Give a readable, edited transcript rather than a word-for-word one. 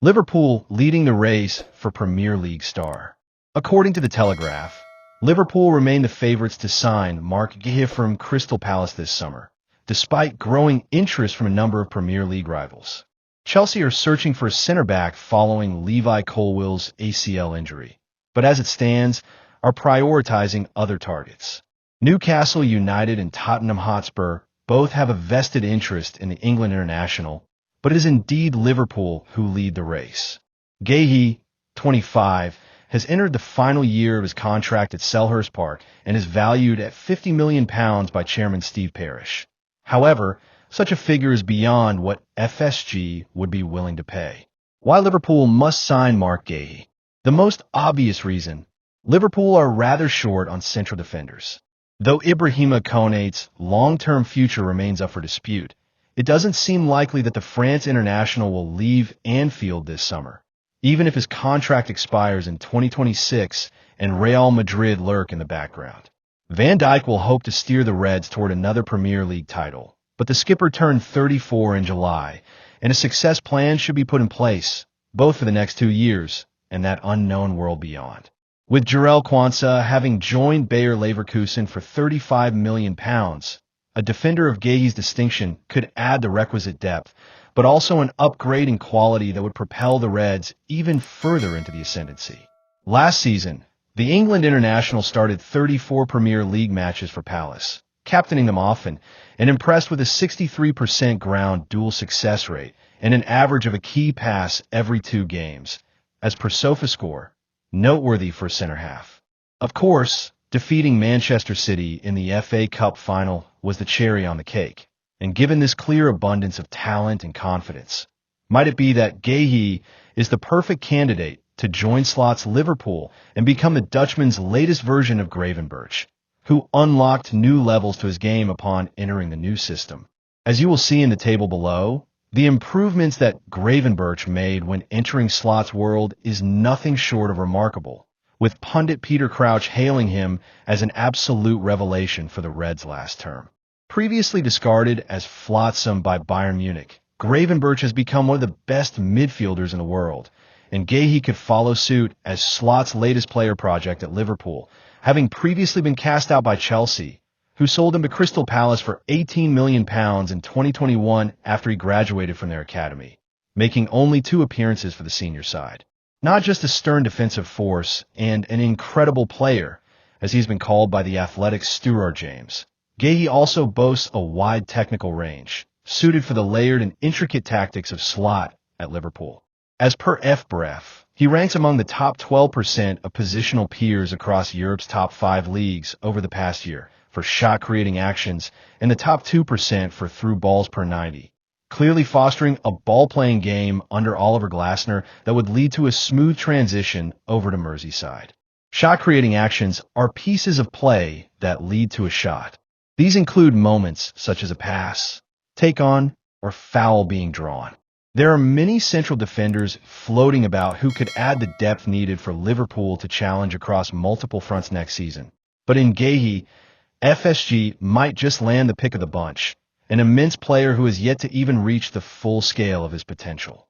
Liverpool leading the race for Premier League star. According to The Telegraph, Liverpool remain the favourites to sign Marc Guéhi from Crystal Palace this summer, despite growing interest from a number of Premier League rivals. Chelsea are searching for a centre-back following Levi Colwill's ACL injury, but as it stands, are prioritizing other targets. Newcastle United and Tottenham Hotspur both have a vested interest in the England international, but it is indeed Liverpool who lead the race. Guéhi, 25, has entered the final year of his contract at Selhurst Park and is valued at £50 million by Chairman Steve Parish. However, such a figure is beyond what FSG would be willing to pay. Why Liverpool must sign Marc Guéhi? The most obvious reason, Liverpool are rather short on central defenders. Though Ibrahima Konate's long-term future remains up for dispute, it doesn't seem likely that the France international will leave Anfield this summer, even if his contract expires in 2026 and Real Madrid lurk in the background. Van Dijk will hope to steer the Reds toward another Premier League title, but the skipper turned 34 in July, and a success plan should be put in place, both for the next 2 years and that unknown world beyond. With Jarell Quansah having joined Bayer Leverkusen for £35 million, a defender of Guéhi's distinction could add the requisite depth, but also an upgrade in quality that would propel the Reds even further into the ascendancy. Last season, the England international started 34 Premier League matches for Palace, captaining them often, and impressed with a 63% ground duel success rate and an average of a key pass every 2 games, as per SofaScore, noteworthy for a centre-half. Of course, defeating Manchester City in the FA Cup final was the cherry on the cake, and given this clear abundance of talent and confidence, might it be that Guéhi is the perfect candidate to join Slot's Liverpool and become the Dutchman's latest version of Gravenberch, who unlocked new levels to his game upon entering the new system. As you will see in the table below, the improvements that Gravenberch made when entering Slot's world is nothing short of remarkable, with pundit Peter Crouch hailing him as an absolute revelation for the Reds last term. Previously discarded as flotsam by Bayern Munich, Gravenberch has become one of the best midfielders in the world, and Guéhi could follow suit as Slot's latest player project at Liverpool, having previously been cast out by Chelsea, who sold him to Crystal Palace for £18 million in 2021 after he graduated from their academy, making only 2 appearances for the senior side. Not just a stern defensive force and an incredible player, as he's been called by the Athletic's Stuart James, Guéhi also boasts a wide technical range, suited for the layered and intricate tactics of Slot at Liverpool. As per FBref, he ranks among the top 12% of positional peers across Europe's top 5 leagues over the past year for shot-creating actions and the top 2% for through balls per 90, clearly fostering a ball-playing game under Oliver Glasner that would lead to a smooth transition over to Merseyside. Shot-creating actions are pieces of play that lead to a shot. These include moments such as a pass, take-on, or foul being drawn. There are many central defenders floating about who could add the depth needed for Liverpool to challenge across multiple fronts next season. But in Guéhi, FSG might just land the pick of the bunch, an immense player who has yet to even reach the full scale of his potential.